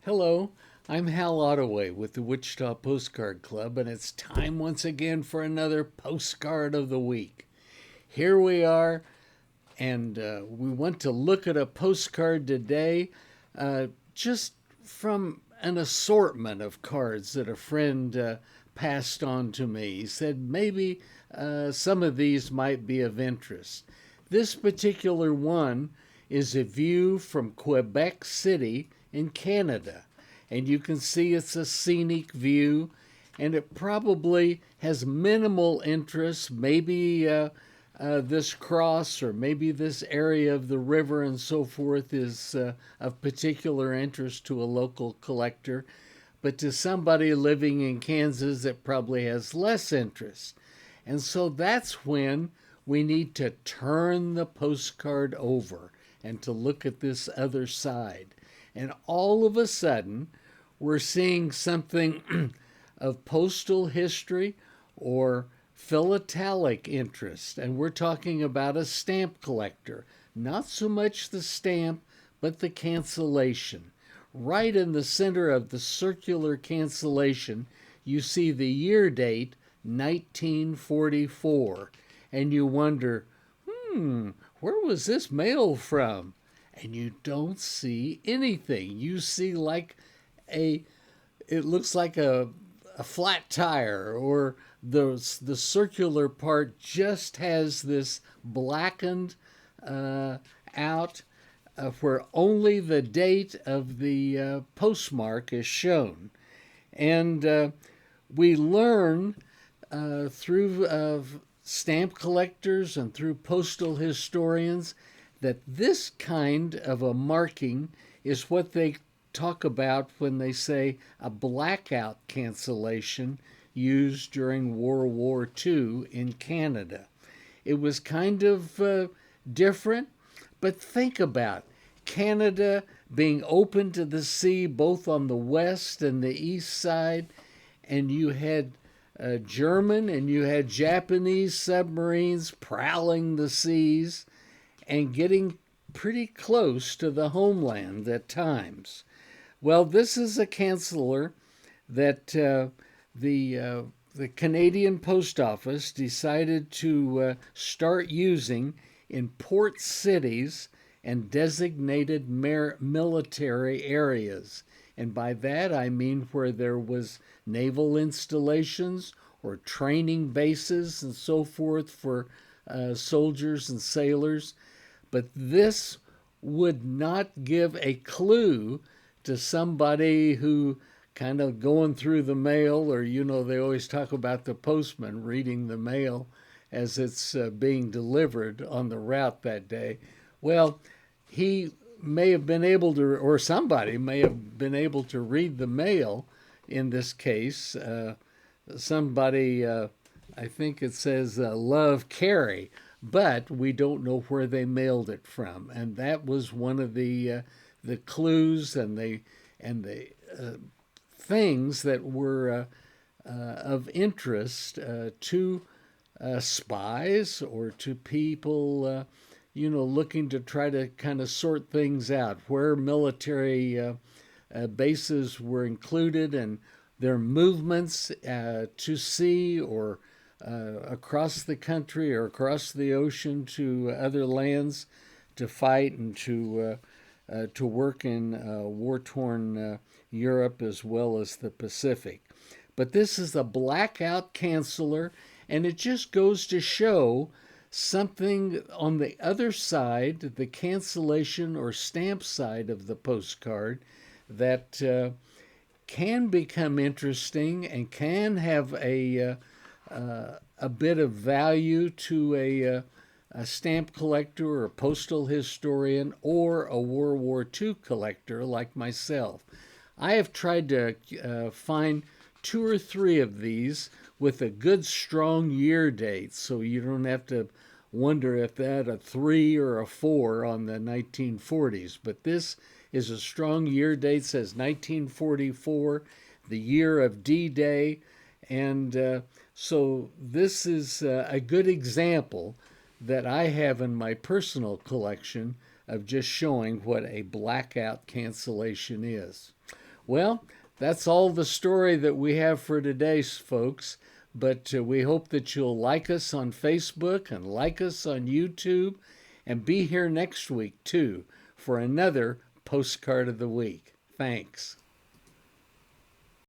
Hello, I'm Hal Ottaway with the Wichita Postcard Club, and it's time once again for another Postcard of the Week. Here we are, and we want to look at a postcard today just from an assortment of cards that a friend passed on to me. He said maybe some of these might be of interest. This particular one is a view from Quebec City in Canada. And you can see it's a scenic view, and it probably has minimal interest. Maybe this cross or maybe this area of the river and so forth is of particular interest to a local collector. But to somebody living in Kansas, it probably has less interest. And so that's when we need to turn the postcard over and to look at this other side. And all of a sudden, we're seeing something of postal history or philatelic interest. And we're talking about a stamp collector. Not so much the stamp, but the cancellation. Right in the center of the circular cancellation, you see the year date, 1944. And you wonder, where was this mail from? And you don't see anything. You see like a, it looks like a flat tire, or the circular part just has this blackened out where only the date of the postmark is shown. And we learn through stamp collectors and through postal historians that this kind of a marking is what they talk about when they say a blackout cancellation used during World War II in Canada. It was kind of different, but think about Canada being open to the sea both on the west and the east side, and you had German and you had Japanese submarines prowling the seas and getting pretty close to the homeland at times. Well, this is a canceller that the Canadian Post Office decided to start using in port cities and designated military areas. And by that I mean where there was naval installations or training bases and so forth for soldiers and sailors. But this would not give a clue to somebody who kind of going through the mail, or they always talk about the postman reading the mail as it's being delivered on the route that day. Well, he may have been able to, or somebody may have been able to read the mail in this case. Somebody, I think it says Love Carrie, but we don't know where they mailed it from. And that was one of the clues and the things that were of interest to spies or to people, looking to try to kind of sort things out, where military bases were included and their movements to sea or across the country or across the ocean to other lands to fight and to work in war-torn Europe as well as the Pacific. But this is a blackout canceller, and it just goes to show something on the other side, the cancellation or stamp side of the postcard, that can become interesting and can have a bit of value to a stamp collector or a postal historian or a World War II collector like myself. I have tried to find two or three of these with a good strong year date, so you don't have to wonder if that a 3 or a 4 on the 1940s. But this is a strong year date, says 1944, the year of D-Day, and so this is a good example that I have in my personal collection of just showing what a blackout cancellation is. Well, that's all the story that we have for today, folks. But we hope that you'll like us on Facebook and like us on YouTube and be here next week, too, for another Postcard of the Week. Thanks.